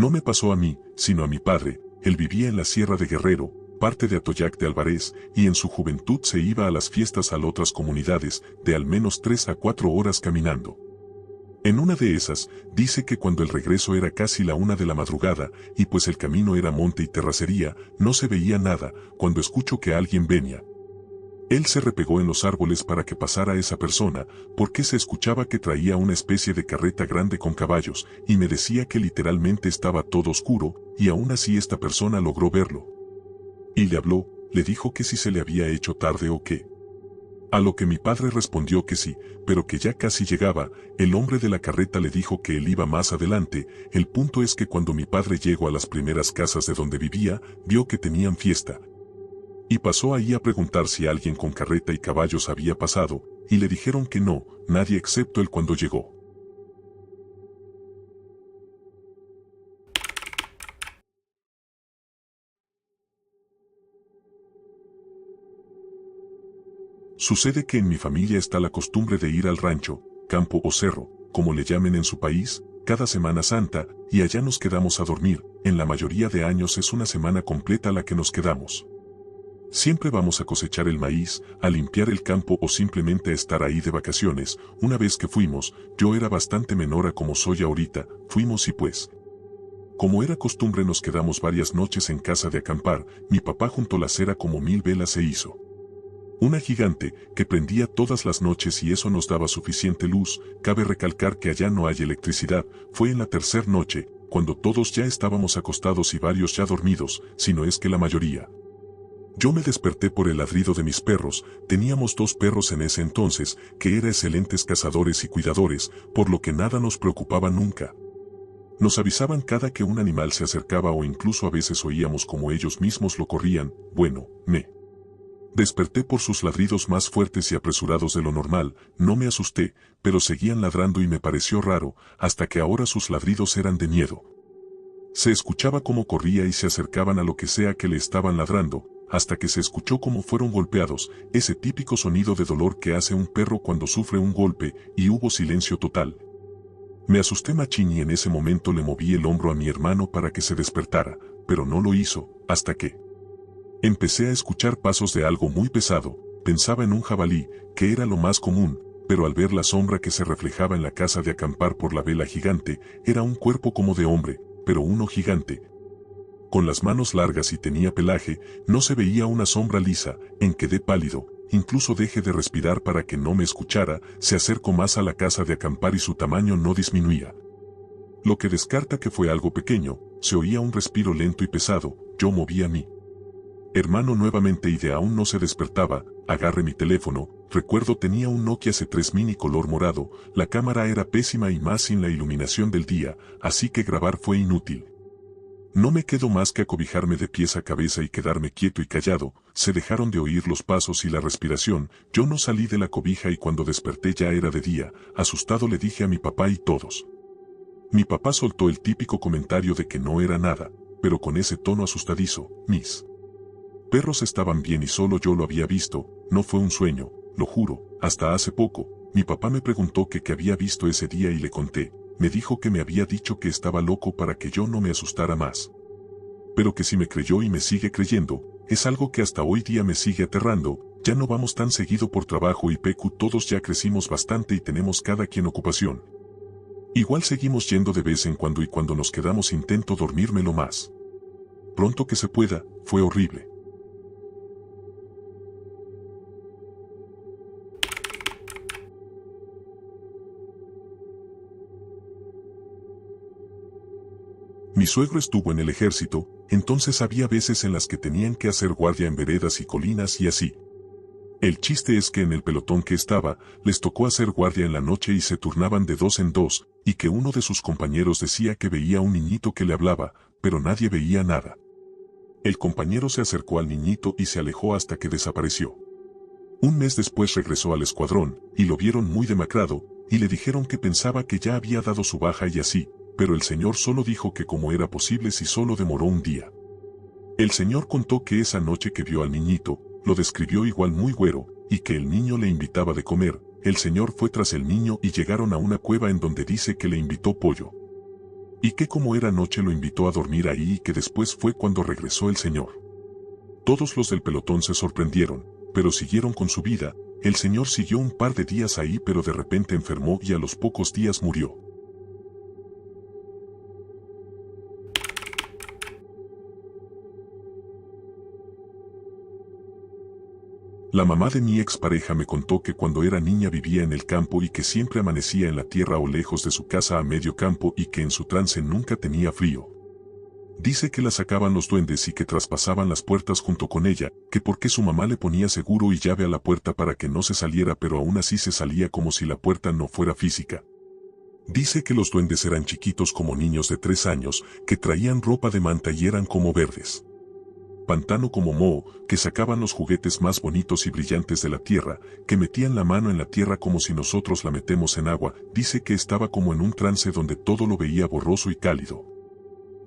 No me pasó a mí, sino a mi padre. Él vivía en la Sierra de Guerrero, parte de Atoyac de Alvarez, y en su juventud se iba a las fiestas a otras comunidades, de al menos 3 a 4 horas caminando. En una de esas, dice que cuando el regreso era casi la 1 de la madrugada, y pues el camino era monte y terracería, no se veía nada, cuando escuchó que alguien venía. Él se repegó en los árboles para que pasara esa persona, porque se escuchaba que traía una especie de carreta grande con caballos, y me decía que literalmente estaba todo oscuro, y aún así esta persona logró verlo. Y le habló, le dijo que si se le había hecho tarde o qué. A lo que mi padre respondió que sí, pero que ya casi llegaba. El hombre de la carreta le dijo que él iba más adelante. El punto es que cuando mi padre llegó a las primeras casas de donde vivía, vio que tenían fiesta. Y pasó ahí a preguntar si alguien con carreta y caballos había pasado, y le dijeron que no, nadie excepto él cuando llegó. Sucede que en mi familia está la costumbre de ir al rancho, campo o cerro, como le llamen en su país, cada Semana Santa, y allá nos quedamos a dormir. En la mayoría de años es una semana completa la que nos quedamos. Siempre vamos a cosechar el maíz, a limpiar el campo o simplemente a estar ahí de vacaciones. Una vez que fuimos, yo era bastante menor a como soy ahorita, fuimos y pues. Como era costumbre nos quedamos varias noches en casa de acampar. Mi papá juntó la cera como 1000 velas se hizo. Una gigante, que prendía todas las noches y eso nos daba suficiente luz. Cabe recalcar que allá no hay electricidad. Fue en la tercera noche, cuando todos ya estábamos acostados y varios ya dormidos, si no es que la mayoría. Yo me desperté por el ladrido de mis perros. Teníamos 2 perros en ese entonces, que eran excelentes cazadores y cuidadores, por lo que nada nos preocupaba nunca. Nos avisaban cada que un animal se acercaba o incluso a veces oíamos como ellos mismos lo corrían. Bueno, me desperté por sus ladridos más fuertes y apresurados de lo normal. No me asusté, pero seguían ladrando y me pareció raro, hasta que ahora sus ladridos eran de miedo. Se escuchaba cómo corría y se acercaban a lo que sea que le estaban ladrando, hasta que se escuchó cómo fueron golpeados, ese típico sonido de dolor que hace un perro cuando sufre un golpe, y hubo silencio total. Me asusté machín y en ese momento le moví el hombro a mi hermano para que se despertara, pero no lo hizo, hasta que empecé a escuchar pasos de algo muy pesado. Pensaba en un jabalí, que era lo más común, pero al ver la sombra que se reflejaba en la casa de acampar por la vela gigante, era un cuerpo como de hombre, pero uno gigante. Con las manos largas y tenía pelaje, no se veía una sombra lisa. Quedé pálido, incluso dejé de respirar para que no me escuchara. Se acercó más a la casa de acampar y su tamaño no disminuía. Lo que descarta que fue algo pequeño. Se oía un respiro lento y pesado. Yo moví a mi hermano nuevamente y de aún no se despertaba. Agarré mi teléfono. Recuerdo tenía un Nokia C3 mini color morado. La cámara era pésima y más sin la iluminación del día, así que grabar fue inútil. No me quedó más que acobijarme de pies a cabeza y quedarme quieto y callado. Se dejaron de oír los pasos y la respiración. Yo no salí de la cobija y cuando desperté ya era de día. Asustado le dije a mi papá y todos. Mi papá soltó el típico comentario de que no era nada, pero con ese tono asustadizo. Mis perros estaban bien y solo yo lo había visto. No fue un sueño, lo juro. Hasta hace poco, mi papá me preguntó qué había visto ese día y le conté. Me dijo que me había dicho que estaba loco para que yo no me asustara más. Pero que si me creyó y me sigue creyendo, es algo que hasta hoy día me sigue aterrando. Ya no vamos tan seguido por trabajo y todos ya crecimos bastante y tenemos cada quien ocupación. Igual seguimos yendo de vez en cuando y cuando nos quedamos intento dormirme lo más pronto que se pueda. Fue horrible. Mi suegro estuvo en el ejército, entonces había veces en las que tenían que hacer guardia en veredas y colinas y así. El chiste es que en el pelotón que estaba, les tocó hacer guardia en la noche y se turnaban de 2 en 2, y que uno de sus compañeros decía que veía a un niñito que le hablaba, pero nadie veía nada. El compañero se acercó al niñito y se alejó hasta que desapareció. Un mes después regresó al escuadrón, y lo vieron muy demacrado, y le dijeron que pensaba que ya había dado su baja y así. Pero el señor solo dijo que cómo era posible si solo demoró un día. El señor contó que esa noche que vio al niñito, lo describió igual muy güero, y que el niño le invitaba de comer. El señor fue tras el niño y llegaron a una cueva en donde dice que le invitó pollo. y que como era noche lo invitó a dormir ahí y que después fue cuando regresó el señor. Todos los del pelotón se sorprendieron, pero siguieron con su vida. El señor siguió un par de días ahí pero de repente enfermó y a los pocos días murió. La mamá de mi expareja me contó que cuando era niña vivía en el campo y que siempre amanecía en la tierra o lejos de su casa a medio campo y que en su trance nunca tenía frío. Dice que la sacaban los duendes y que traspasaban las puertas junto con ella, que porque su mamá le ponía seguro y llave a la puerta para que no se saliera pero aún así se salía como si la puerta no fuera física. Dice que los duendes eran chiquitos como niños de 3 años, que traían ropa de manta y eran como verdes. Pantano como moho, que sacaban los juguetes más bonitos y brillantes de la tierra, que metían la mano en la tierra como si nosotros la metemos en agua. Dice que estaba como en un trance donde todo lo veía borroso y cálido.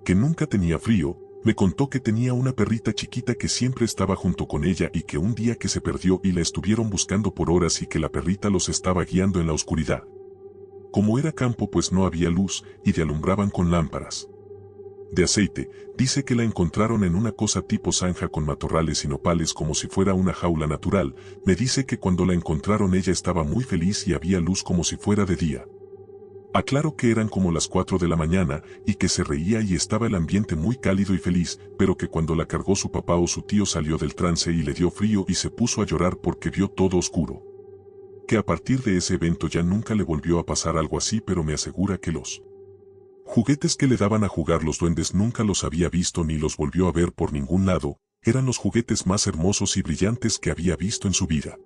Que nunca tenía frío. Me contó que tenía una perrita chiquita que siempre estaba junto con ella y que un día que se perdió y la estuvieron buscando por horas y que la perrita los estaba guiando en la oscuridad. Como era campo pues no había luz y te alumbraban con lámparas de aceite. Dice que la encontraron en una cosa tipo zanja con matorrales y nopales como si fuera una jaula natural. Me dice que cuando la encontraron ella estaba muy feliz y había luz como si fuera de día. Aclaro que eran como las 4 de la mañana y que se reía y estaba el ambiente muy cálido y feliz, pero que cuando la cargó su papá o su tío salió del trance y le dio frío y se puso a llorar porque vio todo oscuro. Que a partir de ese evento ya nunca le volvió a pasar algo así, pero me asegura que los juguetes que le daban a jugar los duendes nunca los había visto ni los volvió a ver por ningún lado. Eran los juguetes más hermosos y brillantes que había visto en su vida.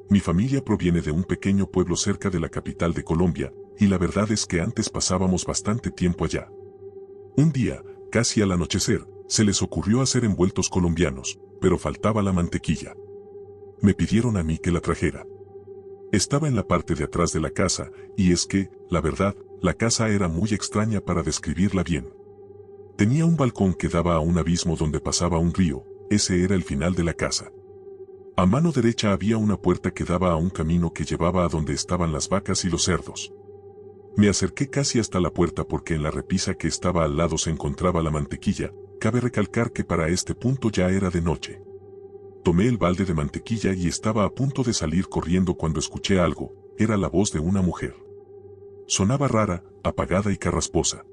Mi familia proviene de un pequeño pueblo cerca de la capital de Colombia, y la verdad es que antes pasábamos bastante tiempo allá. Un día, casi al anochecer, se les ocurrió hacer envueltos colombianos, pero faltaba la mantequilla. Me pidieron a mí que la trajera. Estaba en la parte de atrás de la casa, y es que, la verdad, la casa era muy extraña para describirla bien. Tenía un balcón que daba a un abismo donde pasaba un río. Ese era el final de la casa. A mano derecha había una puerta que daba a un camino que llevaba a donde estaban las vacas y los cerdos. Me acerqué casi hasta la puerta porque en la repisa que estaba al lado se encontraba la mantequilla. Cabe recalcar que para este punto ya era de noche. Tomé el balde de mantequilla y estaba a punto de salir corriendo cuando escuché algo. Era la voz de una mujer. Sonaba rara, apagada y carrasposa.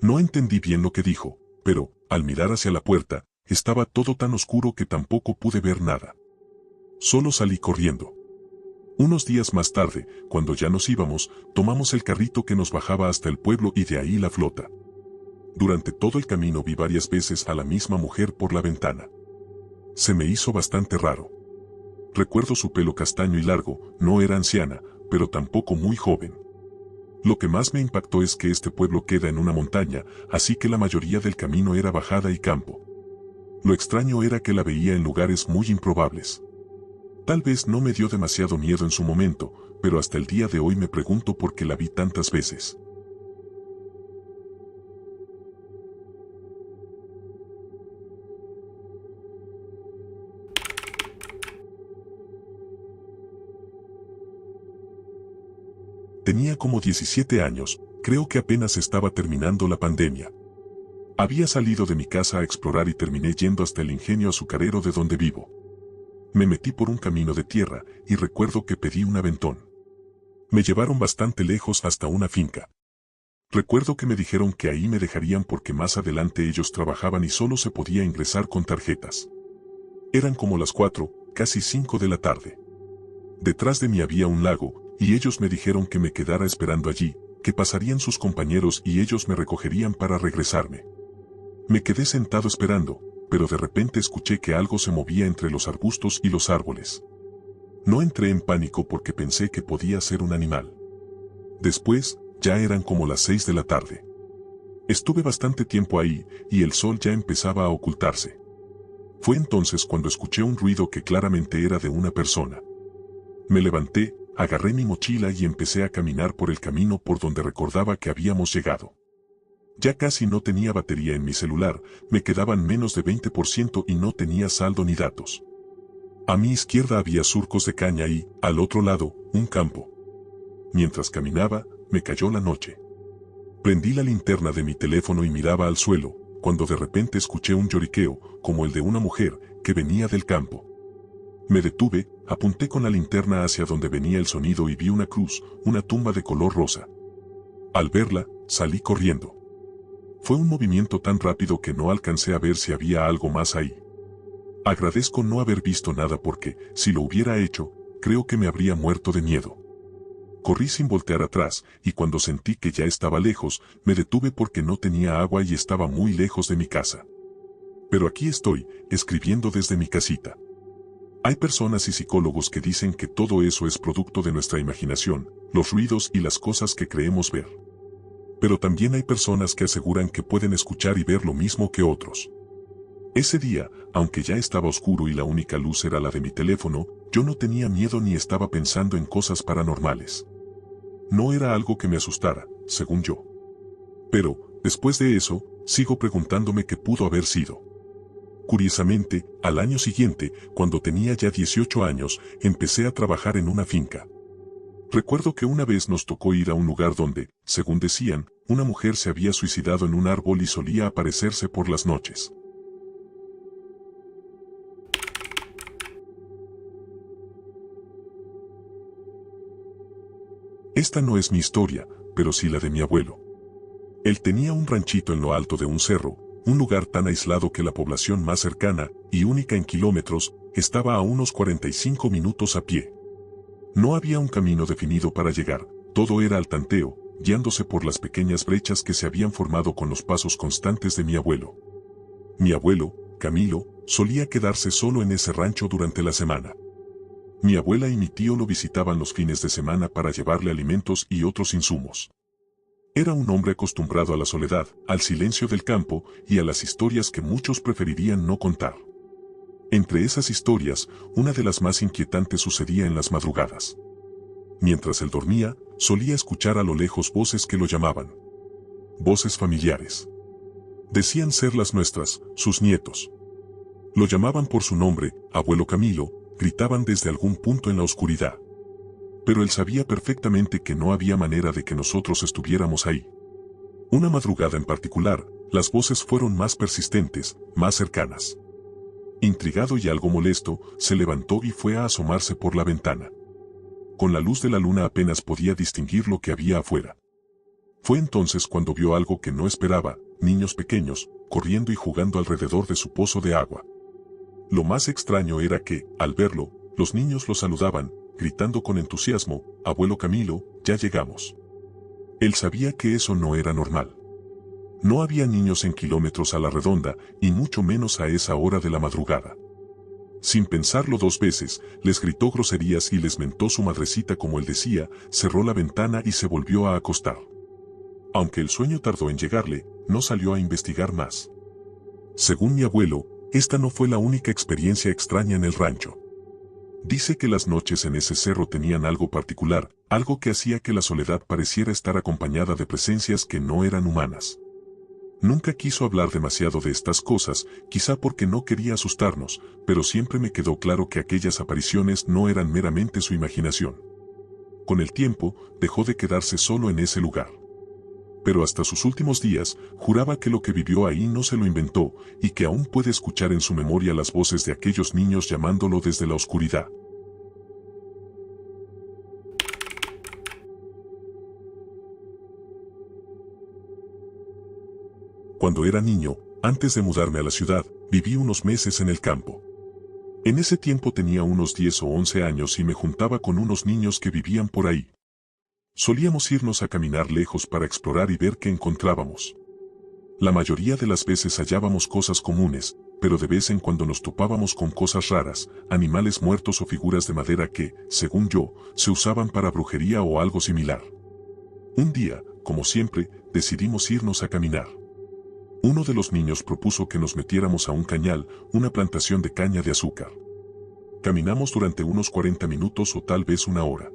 No entendí bien lo que dijo, pero, al mirar hacia la puerta, estaba todo tan oscuro que tampoco pude ver nada. Solo salí corriendo. Unos días más tarde, cuando ya nos íbamos, tomamos el carrito que nos bajaba hasta el pueblo y de ahí la flota. Durante todo el camino vi varias veces a la misma mujer por la ventana. Se me hizo bastante raro. Recuerdo su pelo castaño y largo, no era anciana, pero tampoco muy joven. Lo que más me impactó es que este pueblo queda en una montaña, así que la mayoría del camino era bajada y campo. Lo extraño era que la veía en lugares muy improbables. Tal vez no me dio demasiado miedo en su momento, pero hasta el día de hoy me pregunto por qué la vi tantas veces. Tenía como 17 años, creo que apenas estaba terminando la pandemia. Había salido de mi casa a explorar y terminé yendo hasta el ingenio azucarero de donde vivo. Me metí por un camino de tierra y recuerdo que pedí un aventón. Me llevaron bastante lejos hasta una finca. Recuerdo que me dijeron que ahí me dejarían porque más adelante ellos trabajaban y solo se podía ingresar con tarjetas. Eran como las 4, casi 5 de la tarde. Detrás de mí había un lago, y ellos me dijeron que me quedara esperando allí, que pasarían sus compañeros y ellos me recogerían para regresarme. Me quedé sentado esperando, pero de repente escuché que algo se movía entre los arbustos y los árboles. No entré en pánico porque pensé que podía ser un animal. Después, ya eran como las 6 de la tarde. Estuve bastante tiempo ahí, y el sol ya empezaba a ocultarse. Fue entonces cuando escuché un ruido que claramente era de una persona. Me levanté, agarré mi mochila y empecé a caminar por el camino por donde recordaba que habíamos llegado. Ya casi no tenía batería en mi celular, me quedaban menos de 20% y no tenía saldo ni datos. A mi izquierda había surcos de caña y, al otro lado, un campo. Mientras caminaba, me cayó la noche. Prendí la linterna de mi teléfono y miraba al suelo, cuando de repente escuché un lloriqueo, como el de una mujer, que venía del campo. Me detuve, apunté con la linterna hacia donde venía el sonido y vi una cruz, una tumba de color rosa. Al verla, salí corriendo. Fue un movimiento tan rápido que no alcancé a ver si había algo más ahí. Agradezco no haber visto nada porque, si lo hubiera hecho, creo que me habría muerto de miedo. Corrí sin voltear atrás, y cuando sentí que ya estaba lejos, me detuve porque no tenía agua y estaba muy lejos de mi casa. Pero aquí estoy, escribiendo desde mi casita. Hay personas y psicólogos que dicen que todo eso es producto de nuestra imaginación, los ruidos y las cosas que creemos ver. Pero también hay personas que aseguran que pueden escuchar y ver lo mismo que otros. Ese día, aunque ya estaba oscuro y la única luz era la de mi teléfono, yo no tenía miedo ni estaba pensando en cosas paranormales. No era algo que me asustara, según yo. Pero, después de eso, sigo preguntándome qué pudo haber sido. Curiosamente, al año siguiente, cuando tenía ya 18 años, empecé a trabajar en una finca. Recuerdo que una vez nos tocó ir a un lugar donde, según decían, una mujer se había suicidado en un árbol y solía aparecerse por las noches. Esta no es mi historia, pero sí la de mi abuelo. Él tenía un ranchito en lo alto de un cerro, un lugar tan aislado que la población más cercana, y única en kilómetros, estaba a unos 45 minutos a pie. No había un camino definido para llegar, todo era al tanteo, guiándose por las pequeñas brechas que se habían formado con los pasos constantes de mi abuelo. Mi abuelo, Camilo, solía quedarse solo en ese rancho durante la semana. Mi abuela y mi tío lo visitaban los fines de semana para llevarle alimentos y otros insumos. Era un hombre acostumbrado a la soledad, al silencio del campo y a las historias que muchos preferirían no contar. Entre esas historias, una de las más inquietantes sucedía en las madrugadas. Mientras él dormía, solía escuchar a lo lejos voces que lo llamaban. Voces familiares. Decían ser las nuestras, sus nietos. Lo llamaban por su nombre, abuelo Camilo, gritaban desde algún punto en la oscuridad. Pero él sabía perfectamente que no había manera de que nosotros estuviéramos ahí. Una madrugada en particular, las voces fueron más persistentes, más cercanas. Intrigado y algo molesto, se levantó y fue a asomarse por la ventana. Con la luz de la luna apenas podía distinguir lo que había afuera. Fue entonces cuando vio algo que no esperaba, niños pequeños, corriendo y jugando alrededor de su pozo de agua. Lo más extraño era que, al verlo, los niños lo saludaban, gritando con entusiasmo, «Abuelo Camilo, ya llegamos». Él sabía que eso no era normal. No había niños en kilómetros a la redonda, y mucho menos a esa hora de la madrugada. Sin pensarlo dos veces, les gritó groserías y les mentó su madrecita como él decía, cerró la ventana y se volvió a acostar. Aunque el sueño tardó en llegarle, no salió a investigar más. Según mi abuelo, esta no fue la única experiencia extraña en el rancho. Dice que las noches en ese cerro tenían algo particular, algo que hacía que la soledad pareciera estar acompañada de presencias que no eran humanas. Nunca quiso hablar demasiado de estas cosas, quizá porque no quería asustarnos, pero siempre me quedó claro que aquellas apariciones no eran meramente su imaginación. Con el tiempo, dejó de quedarse solo en ese lugar. Pero hasta sus últimos días, juraba que lo que vivió ahí no se lo inventó, y que aún puede escuchar en su memoria las voces de aquellos niños llamándolo desde la oscuridad. Cuando era niño, antes de mudarme a la ciudad, viví unos meses en el campo. En ese tiempo tenía unos 10 o 11 años y me juntaba con unos niños que vivían por ahí. Solíamos irnos a caminar lejos para explorar y ver qué encontrábamos. La mayoría de las veces hallábamos cosas comunes, pero de vez en cuando nos topábamos con cosas raras, animales muertos o figuras de madera que, según yo, se usaban para brujería o algo similar. Un día, como siempre, decidimos irnos a caminar. Uno de los niños propuso que nos metiéramos a un cañal, una plantación de caña de azúcar. Caminamos durante unos 40 minutos o tal vez una hora.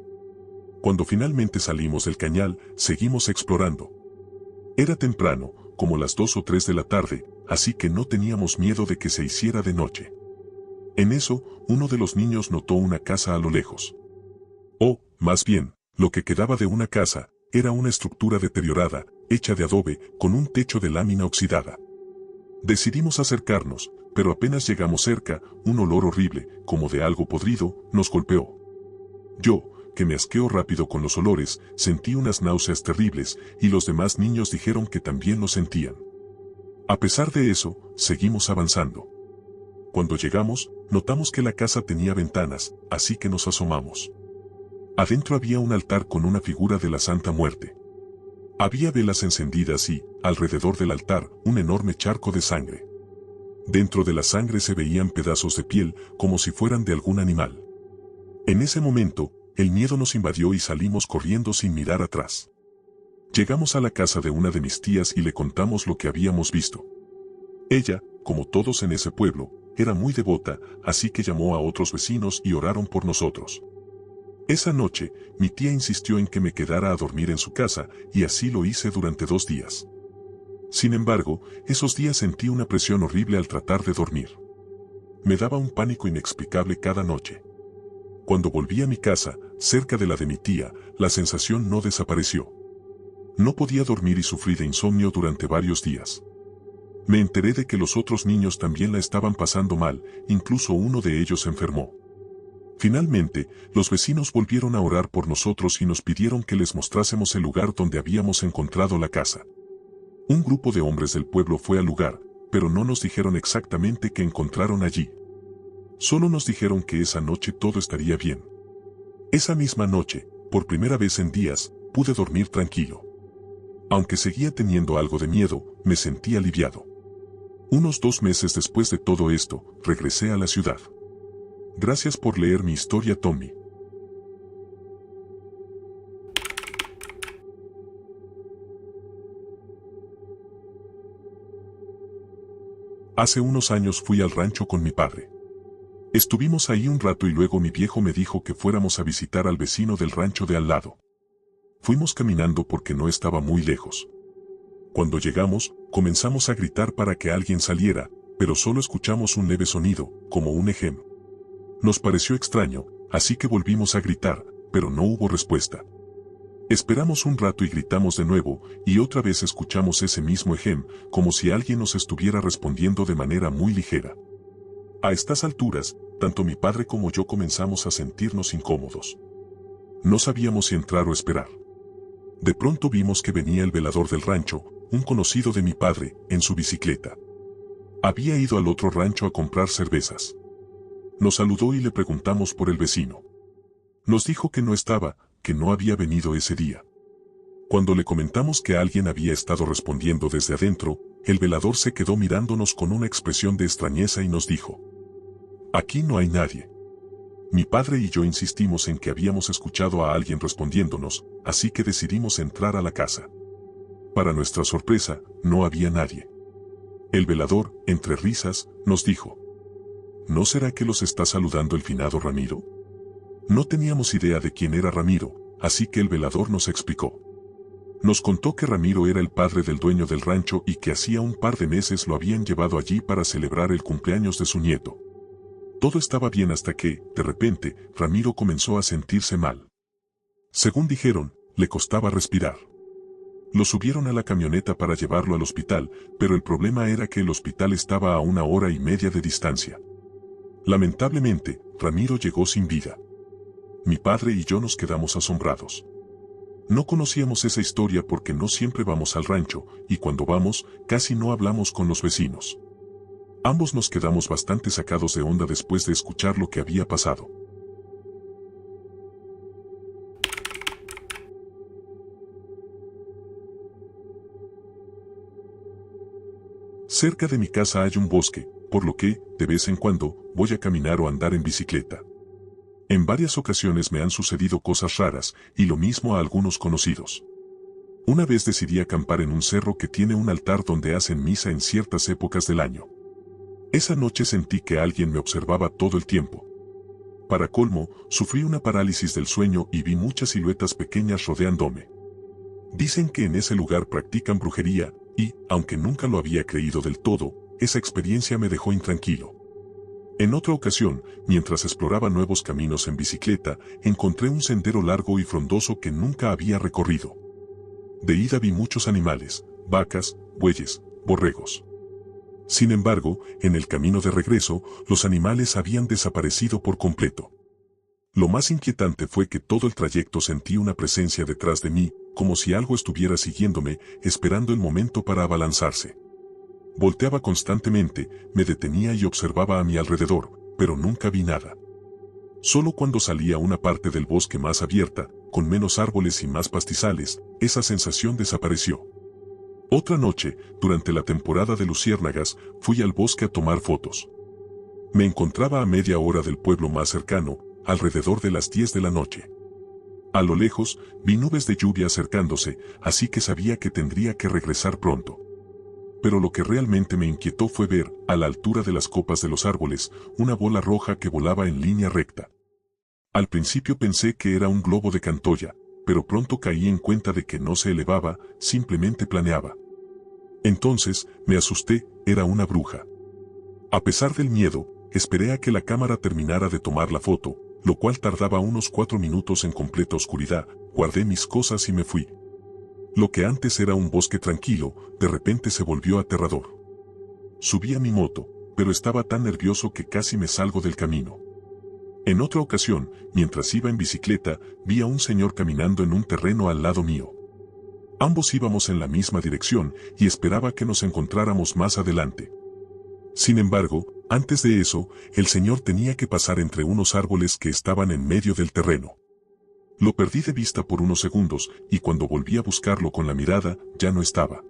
Cuando finalmente salimos del cañal, seguimos explorando. Era temprano, como las 2 o 3 de la tarde, así que no teníamos miedo de que se hiciera de noche. En eso, uno de los niños notó una casa a lo lejos. O, más bien, lo que quedaba de una casa, era una estructura deteriorada, hecha de adobe, con un techo de lámina oxidada. Decidimos acercarnos, pero apenas llegamos cerca, un olor horrible, como de algo podrido, nos golpeó. Yo, que me asqueo rápido con los olores, sentí unas náuseas terribles, y los demás niños dijeron que también lo sentían. A pesar de eso, seguimos avanzando. Cuando llegamos, notamos que la casa tenía ventanas, así que nos asomamos. Adentro había un altar con una figura de la Santa Muerte. Había velas encendidas y, alrededor del altar, un enorme charco de sangre. Dentro de la sangre se veían pedazos de piel, como si fueran de algún animal. En ese momento, el miedo nos invadió y salimos corriendo sin mirar atrás. Llegamos a la casa de una de mis tías y le contamos lo que habíamos visto. Ella, como todos en ese pueblo, era muy devota, así que llamó a otros vecinos y oraron por nosotros. Esa noche, mi tía insistió en que me quedara a dormir en su casa, y así lo hice durante 2 días. Sin embargo, esos días sentí una presión horrible al tratar de dormir. Me daba un pánico inexplicable cada noche. Cuando volví a mi casa, cerca de la de mi tía, la sensación no desapareció. No podía dormir y sufrí de insomnio durante varios días. Me enteré de que los otros niños también la estaban pasando mal, incluso uno de ellos se enfermó. Finalmente, los vecinos volvieron a orar por nosotros y nos pidieron que les mostrásemos el lugar donde habíamos encontrado la casa. Un grupo de hombres del pueblo fue al lugar, pero no nos dijeron exactamente qué encontraron allí. Solo nos dijeron que esa noche todo estaría bien. Esa misma noche, por primera vez en días, pude dormir tranquilo. Aunque seguía teniendo algo de miedo, me sentí aliviado. Unos 2 meses después de todo esto, regresé a la ciudad. Gracias por leer mi historia, Tommy. Hace unos años fui al rancho con mi padre. Estuvimos ahí un rato y luego mi viejo me dijo que fuéramos a visitar al vecino del rancho de al lado. Fuimos caminando porque no estaba muy lejos. Cuando llegamos, comenzamos a gritar para que alguien saliera, pero solo escuchamos un leve sonido, como un ejem. Nos pareció extraño, así que volvimos a gritar, pero no hubo respuesta. Esperamos un rato y gritamos de nuevo, y otra vez escuchamos ese mismo ejem, como si alguien nos estuviera respondiendo de manera muy ligera. A estas alturas, tanto mi padre como yo comenzamos a sentirnos incómodos. No sabíamos si entrar o esperar. De pronto vimos que venía el velador del rancho, un conocido de mi padre, en su bicicleta. Había ido al otro rancho a comprar cervezas. Nos saludó y le preguntamos por el vecino. Nos dijo que no estaba, que no había venido ese día. Cuando le comentamos que alguien había estado respondiendo desde adentro, el velador se quedó mirándonos con una expresión de extrañeza y nos dijo: «Aquí no hay nadie». Mi padre y yo insistimos en que habíamos escuchado a alguien respondiéndonos, así que decidimos entrar a la casa. Para nuestra sorpresa, no había nadie. El velador, entre risas, nos dijo: ¿No será que los está saludando el finado Ramiro? No teníamos idea de quién era Ramiro, así que el velador nos explicó. Nos contó que Ramiro era el padre del dueño del rancho y que hacía un par de meses lo habían llevado allí para celebrar el cumpleaños de su nieto. Todo estaba bien hasta que, de repente, Ramiro comenzó a sentirse mal. Según dijeron, le costaba respirar. Lo subieron a la camioneta para llevarlo al hospital, pero el problema era que el hospital estaba a 1 hora y media de distancia. Lamentablemente, Ramiro llegó sin vida. Mi padre y yo nos quedamos asombrados. No conocíamos esa historia porque no siempre vamos al rancho, y cuando vamos, casi no hablamos con los vecinos. Ambos nos quedamos bastante sacados de onda después de escuchar lo que había pasado. Cerca de mi casa hay un bosque, por lo que, de vez en cuando, voy a caminar o andar en bicicleta. En varias ocasiones me han sucedido cosas raras, y lo mismo a algunos conocidos. Una vez decidí acampar en un cerro que tiene un altar donde hacen misa en ciertas épocas del año. Esa noche sentí que alguien me observaba todo el tiempo. Para colmo, sufrí una parálisis del sueño y vi muchas siluetas pequeñas rodeándome. Dicen que en ese lugar practican brujería, y, aunque nunca lo había creído del todo, esa experiencia me dejó intranquilo. En otra ocasión, mientras exploraba nuevos caminos en bicicleta, encontré un sendero largo y frondoso que nunca había recorrido. De ida vi muchos animales, vacas, bueyes, borregos. Sin embargo, en el camino de regreso, los animales habían desaparecido por completo. Lo más inquietante fue que todo el trayecto sentí una presencia detrás de mí, como si algo estuviera siguiéndome, esperando el momento para abalanzarse. Volteaba constantemente, me detenía y observaba a mi alrededor, pero nunca vi nada. Solo cuando salía a una parte del bosque más abierta, con menos árboles y más pastizales, esa sensación desapareció. Otra noche, durante la temporada de luciérnagas, fui al bosque a tomar fotos. Me encontraba a media hora del pueblo más cercano, alrededor de las 10 de la noche. A lo lejos, vi nubes de lluvia acercándose, así que sabía que tendría que regresar pronto. Pero lo que realmente me inquietó fue ver, a la altura de las copas de los árboles, una bola roja que volaba en línea recta. Al principio pensé que era un globo de Cantoya, pero pronto caí en cuenta de que no se elevaba, simplemente planeaba. Entonces, me asusté, era una bruja. A pesar del miedo, esperé a que la cámara terminara de tomar la foto, lo cual tardaba unos 4 minutos en completa oscuridad, guardé mis cosas y me fui. Lo que antes era un bosque tranquilo, de repente se volvió aterrador. Subí a mi moto, pero estaba tan nervioso que casi me salgo del camino. En otra ocasión, mientras iba en bicicleta, vi a un señor caminando en un terreno al lado mío. Ambos íbamos en la misma dirección y esperaba que nos encontráramos más adelante. Sin embargo, antes de eso, el señor tenía que pasar entre unos árboles que estaban en medio del terreno. Lo perdí de vista por unos segundos y cuando volví a buscarlo con la mirada, ya no estaba.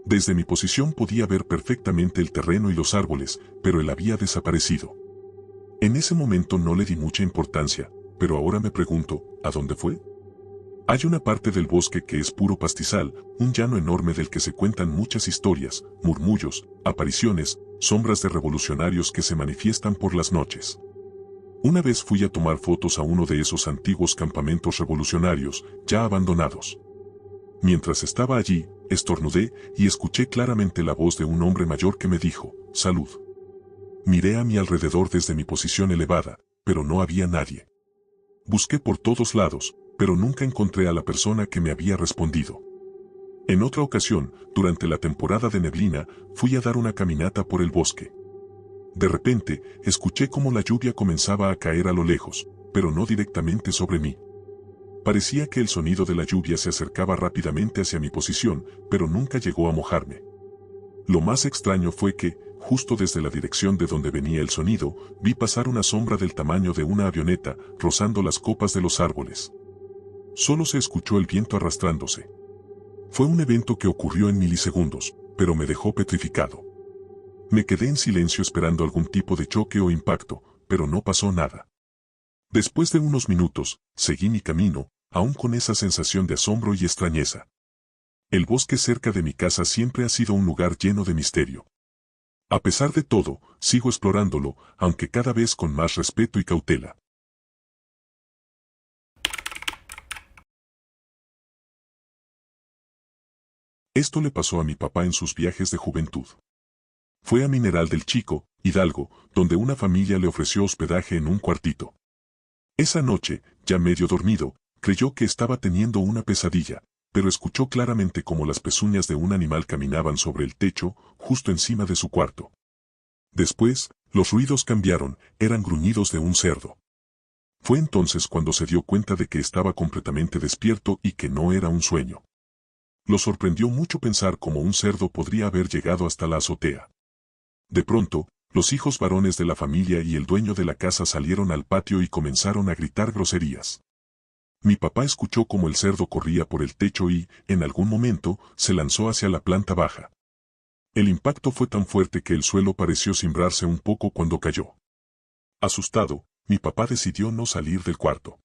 Desde mi posición podía ver perfectamente el terreno y los árboles, pero él había desaparecido. En ese momento no le di mucha importancia, pero ahora me pregunto, ¿a dónde fue? Hay una parte del bosque que es puro pastizal, un llano enorme del que se cuentan muchas historias, murmullos, apariciones, sombras de revolucionarios que se manifiestan por las noches. Una vez fui a tomar fotos a uno de esos antiguos campamentos revolucionarios, ya abandonados. Mientras estaba allí, estornudé y escuché claramente la voz de un hombre mayor que me dijo, «Salud». Miré a mi alrededor desde mi posición elevada, pero no había nadie. Busqué por todos lados, pero nunca encontré a la persona que me había respondido. En otra ocasión, durante la temporada de neblina, fui a dar una caminata por el bosque. De repente, escuché cómo la lluvia comenzaba a caer a lo lejos, pero no directamente sobre mí. Parecía que el sonido de la lluvia se acercaba rápidamente hacia mi posición, pero nunca llegó a mojarme. Lo más extraño fue que, justo desde la dirección de donde venía el sonido, vi pasar una sombra del tamaño de una avioneta, rozando las copas de los árboles. Solo se escuchó el viento arrastrándose. Fue un evento que ocurrió en milisegundos, pero me dejó petrificado. Me quedé en silencio esperando algún tipo de choque o impacto, pero no pasó nada. Después de unos minutos, seguí mi camino, aún con esa sensación de asombro y extrañeza. El bosque cerca de mi casa siempre ha sido un lugar lleno de misterio. A pesar de todo, sigo explorándolo, aunque cada vez con más respeto y cautela. Esto le pasó a mi papá en sus viajes de juventud. Fue a Mineral del Chico, Hidalgo, donde una familia le ofreció hospedaje en un cuartito. Esa noche, ya medio dormido, creyó que estaba teniendo una pesadilla, pero escuchó claramente cómo las pezuñas de un animal caminaban sobre el techo, justo encima de su cuarto. Después, los ruidos cambiaron, eran gruñidos de un cerdo. Fue entonces cuando se dio cuenta de que estaba completamente despierto y que no era un sueño. Lo sorprendió mucho pensar cómo un cerdo podría haber llegado hasta la azotea. De pronto, los hijos varones de la familia y el dueño de la casa salieron al patio y comenzaron a gritar groserías. Mi papá escuchó cómo el cerdo corría por el techo y, en algún momento, se lanzó hacia la planta baja. El impacto fue tan fuerte que el suelo pareció cimbrarse un poco cuando cayó. Asustado, mi papá decidió no salir del cuarto.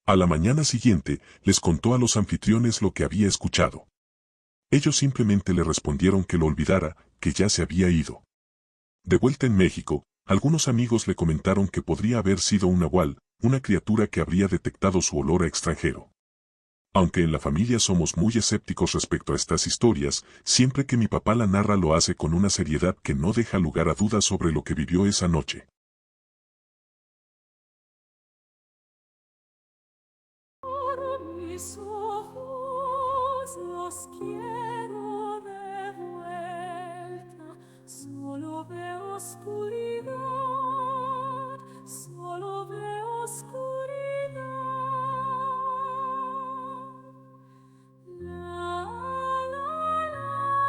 A la mañana siguiente, les contó a los anfitriones lo que había escuchado. Ellos simplemente le respondieron que lo olvidara, que ya se había ido. De vuelta en México, algunos amigos le comentaron que podría haber sido un nahual, una criatura que habría detectado su olor a extranjero. Aunque en la familia somos muy escépticos respecto a estas historias, siempre que mi papá la narra lo hace con una seriedad que no deja lugar a dudas sobre lo que vivió esa noche. Mis ojos los quiero